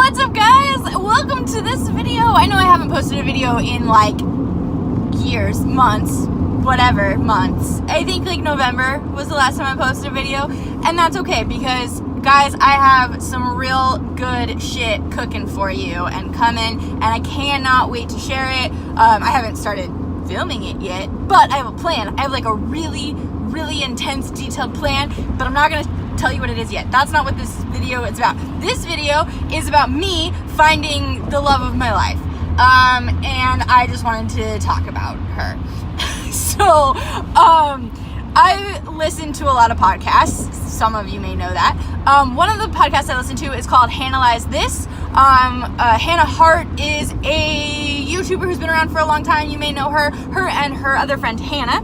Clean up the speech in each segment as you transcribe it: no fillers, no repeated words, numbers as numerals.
What's up, guys? Welcome to this video. I know I haven't posted a video in like years, months, whatever, months. I think like November was the last time I posted a video, and that's okay because, guys, I have some real good shit cooking for you and coming, and I cannot wait to share it. I haven't started filming it yet, but I have a plan. I have like a really intense, detailed plan, but I'm not gonna tell you what it is yet. That's not what this video is about. This video is about me finding the love of my life, and I just wanted to talk about her. So, I listen to a lot of podcasts. Some of you may know that. One of the podcasts I listen to is called Hannahlyze This. Hannah Hart is a YouTuber who's been around for a long time. You may know her and her other friend Hannah.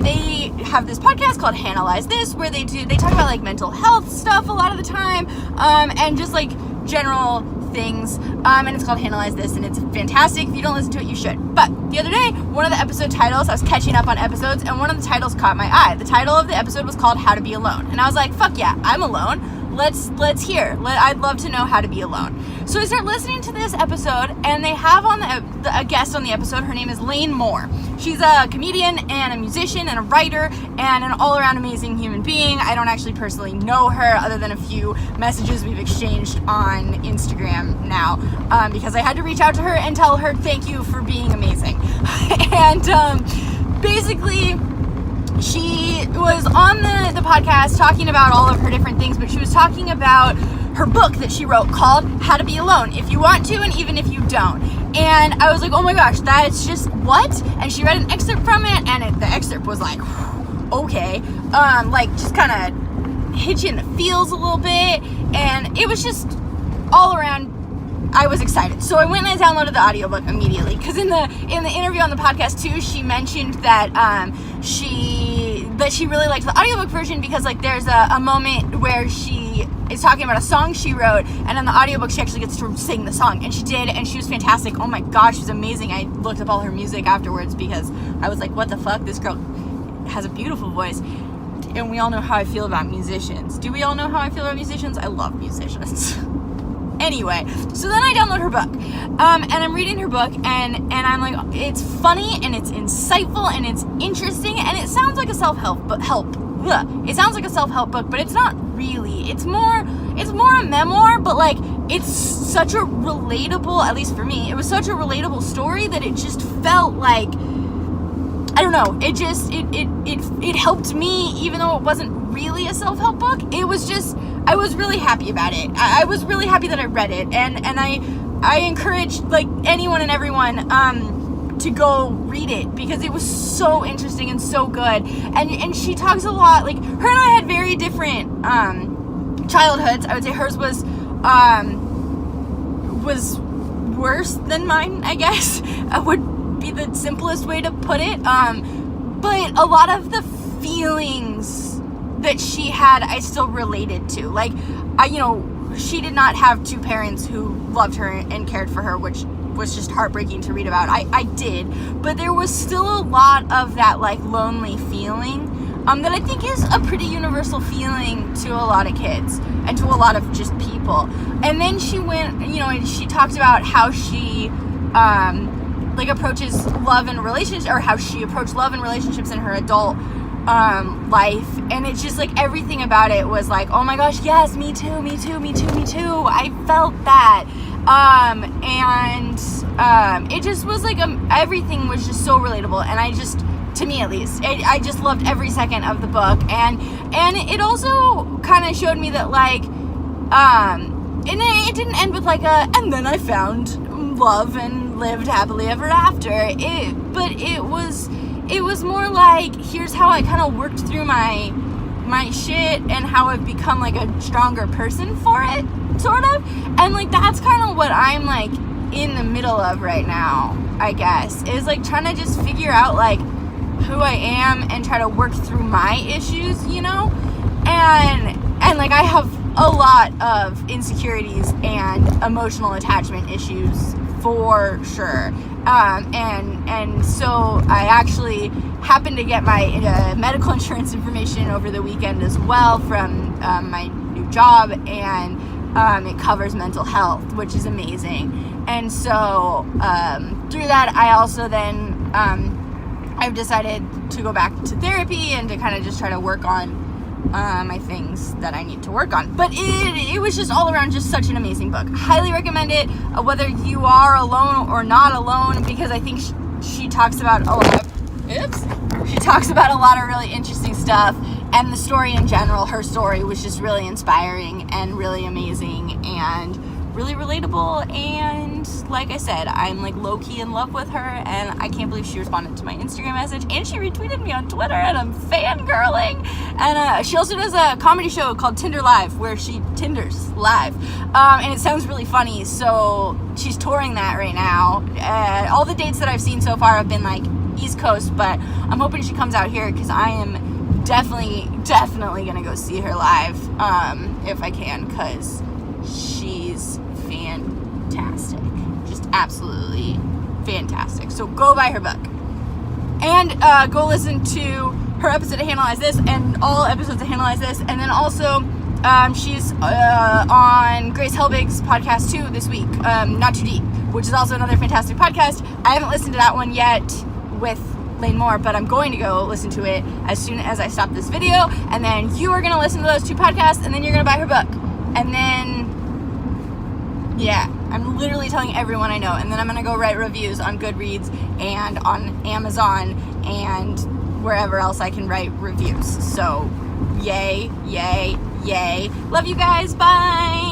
They have this podcast called Hannahlyze This, where they talk about like mental health stuff a lot of the time, and just like general things, and it's called Hannahlyze This, and it's fantastic. If you don't listen to it, you should. But the other day, one of the episode titles, I was catching up on episodes, and one of the titles caught my eye. The title of the episode was called How to Be Alone, and I was like, fuck yeah, I'm alone. Let's hear. I'd love to know how to be alone. So I start listening to this episode, and they have on a guest on the episode. Her name is Lane Moore. She's a comedian and a musician and a writer and an all-around amazing human being. I don't actually personally know her other than a few messages we've exchanged on Instagram now, because I had to reach out to her and tell her thank you for being amazing. And basically, she was on the podcast talking about all of her different things, but she was talking about her book that she wrote called How to Be Alone, If You Want to and Even If You Don't. And I was like, oh my gosh, that's just what? And she read an excerpt from it, and the excerpt was like, okay, like just kind of hit you in the feels a little bit, and it was just all around. I was excited. So I went and I downloaded the audiobook immediately, because in the interview on the podcast too, she mentioned that she really liked the audiobook version because like there's a moment where she is talking about a song she wrote, and in the audiobook she actually gets to sing the song, and she did, and she was fantastic. Oh my gosh, she was amazing. I looked up all her music afterwards because I was like, what the fuck, this girl has a beautiful voice. And we all know how I feel about musicians. Do we all know how I feel about musicians? I love musicians. Anyway, so then I download her book, and I'm reading her book, and I'm like, it's funny, and it's insightful, and it's interesting, and it sounds like a self-help book. It sounds like a self-help book, but it's not really. It's more a memoir, but like it's such a relatable, at least for me, it was such a relatable story that it just felt like, I don't know, it helped me, even though it wasn't really a self-help book. It was just, I was really happy about it. I was really happy that I read it, and I encourage like anyone and everyone to go read it because it was so interesting and so good. And she talks a lot, like her and I had very different childhoods. I would say hers was worse than mine, I guess. Would be the simplest way to put it. But a lot of the feelings that she had, I still related to. Like, she did not have two parents who loved her and cared for her, which was just heartbreaking to read about. I did, but there was still a lot of that like lonely feeling that I think is a pretty universal feeling to a lot of kids and to a lot of just people. And then she went, and she talked about how she like approaches love and relationships, or how she approached love and relationships in her adult life, and it's just like everything about it was like, oh my gosh, yes, me too, I felt that, and it just was like everything was just so relatable, and I just, to me at least, I just loved every second of the book, and it also kind of showed me that like, and it didn't end with like and then I found love and lived happily ever after, but it was more like, here's how I kind of worked through my shit and how I've become like a stronger person for it, sort of. And like that's kind of what I'm like in the middle of right now, I guess, is like trying to just figure out like who I am and try to work through my issues, and like I have a lot of insecurities and emotional attachment issues for sure. And so I actually happened to get my medical insurance information over the weekend as well from my new job, and It covers mental health, which is amazing. And so through that, I also then I've decided to go back to therapy and to kind of just try to work on my things that I need to work on. But it was just all around just such an amazing book. Highly recommend it, whether you are alone or not alone, because I think she talks about a lot of, she talks about a lot of really interesting stuff, and the story in general, her story was just really inspiring and really amazing and really relatable. And like I said, I'm like low-key in love with her, and I can't believe she responded to my Instagram message, and she retweeted me on Twitter, and I'm fangirling. And she also does a comedy show called Tinder Live, where she Tinders live, and it sounds really funny. So she's touring that right now. All the dates that I've seen so far have been like East Coast, but I'm hoping she comes out here, because I am definitely gonna go see her live if I can, because she's fantastic, just absolutely fantastic. So go buy her book, and go listen to her episode of Analyze This, and all episodes of Analyze This. And then also she's on Grace Helbig's podcast too this week, Not Too Deep, which is also another fantastic podcast. I haven't listened to that one yet with Lane Moore, but I'm going to go listen to it as soon as I stop this video. And then you are going to listen to those two podcasts, and then you're going to buy her book. And then, yeah, I'm literally telling everyone I know. And then I'm going to go write reviews on Goodreads and on Amazon and wherever else I can write reviews. So, yay, yay, yay. Love you guys. Bye.